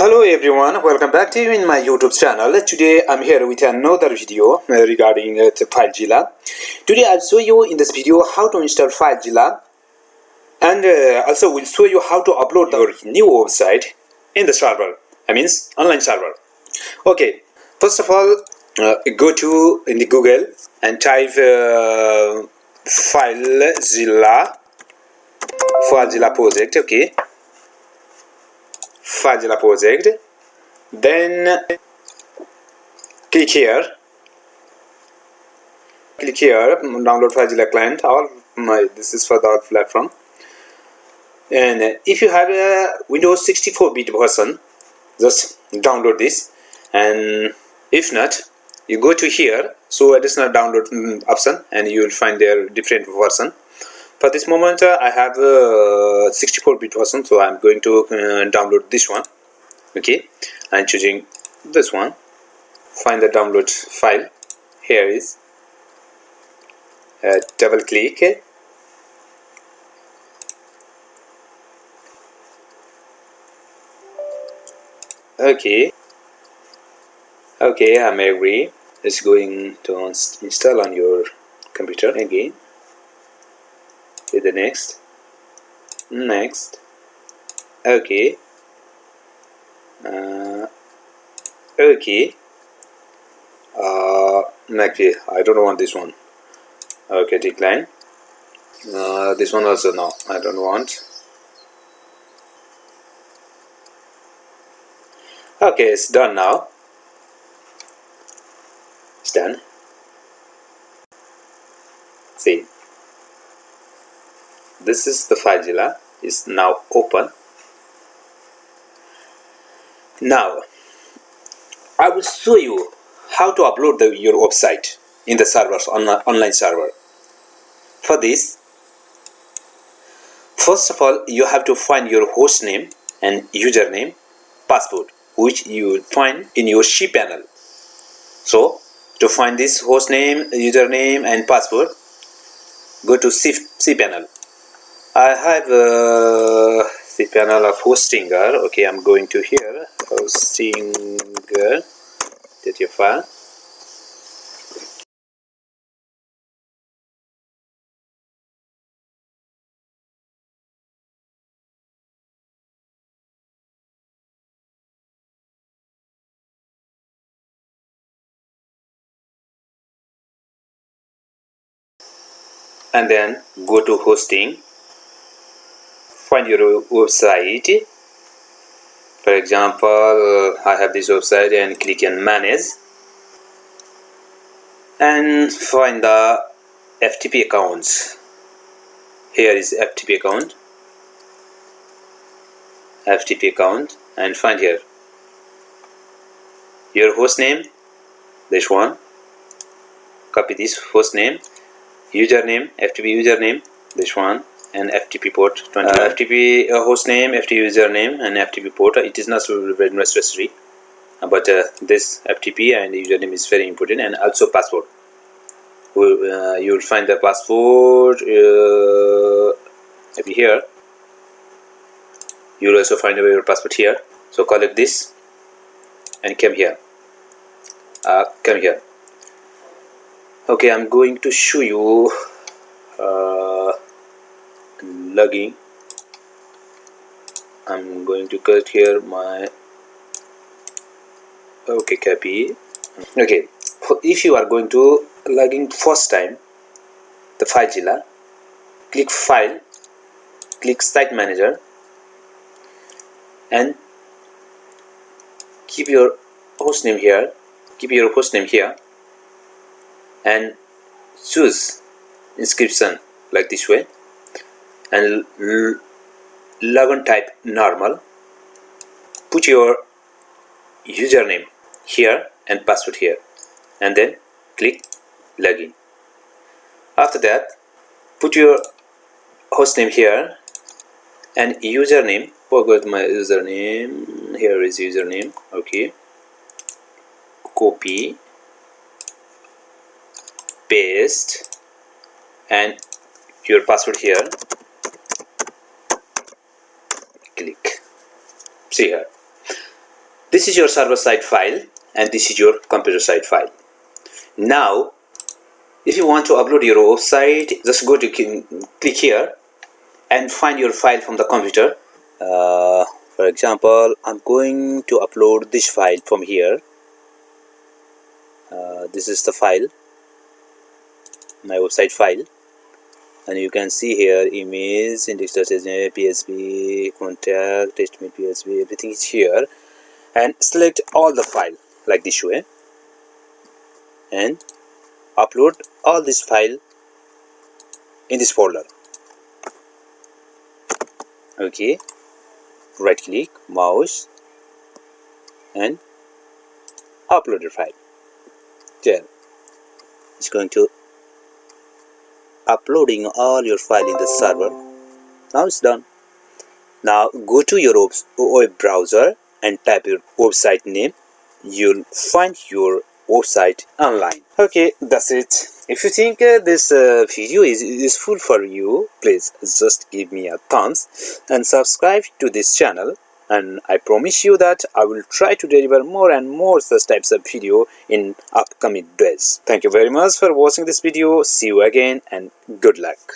Hello everyone, welcome back to you in my YouTube channel. Today I'm here with another video regarding Filezilla. Today I'll show you in this video how to install Filezilla, and also we'll show you how to upload your new website in the server, online server. Okay, first of all, go to in the Google and type Filezilla project. Okay, Filezilla project. Then click here, download Filezilla client. This is for the all platform. And if you have a Windows 64-bit version, just download this. And if not, you go to here, so additional download option, and you will find their different version. For this moment, I have a 64-bit version, so I'm going to download this one. Okay, I'm choosing this one. Find the download file. Here is double click. Okay, I'm agree. It's going to install on your computer again. Hit the next. Okay. Okay. Actually, I don't want this one. Okay, decline. This one also no, I don't want. Okay, it's done now. It's done. See, this is the Filezilla. It's now open. Now, I will show you how to upload your website in the servers, online server. For this, first of all, you have to find your host name and username, password, which you will find in your cPanel. So, to find this host name, username, and password, go to cPanel. I have a cPanel of Hostinger. Okay, I'm going to here, Hostinger, data file. And then go to hosting. Find your website. For example, I have this website, and click on manage. And find the FTP accounts. Here is FTP account. And find here your host name, this one. Copy this host name, username, FTP username, this one, and FTP port 20. FTP host name, FTP username, and FTP port. It is not very necessary, but this FTP and username is very important, and also password. You will find the password here. You will also find your password here. So collect this and come here. Okay, I'm going to show you logging. I'm going to cut here my copy. Okay, if you are going to logging first time the Filezilla, click file, click site manager, and keep your hostname here. And choose inscription like this way, and login type normal. Put your username here and password here, and then click login. After that, put your hostname here and username. Forgot my username. Here is username. Okay, copy, paste, and your password here. Click. See here. This is your server side file and this is your computer side file. Now if you want to upload your website, just go to click here and find your file from the computer. For example, I'm going to upload this file from here. This is the file, my website file, and you can see here image, index.html, PHP, contact, HTML, PHP, everything is here. And select all the file like this way and upload all this file in this folder. Okay, right click, mouse, and upload your file. There, it's going to uploading all your file in the server. Now it's done. Now go to your web browser and type your website name. You'll find your website online. Okay, that's it. If you think this video is useful for you, please just give me a thumbs and subscribe to this channel, and I promise you that I will try to deliver more and more such types of video in upcoming days. Thank you very much for watching this video. See you again and good luck.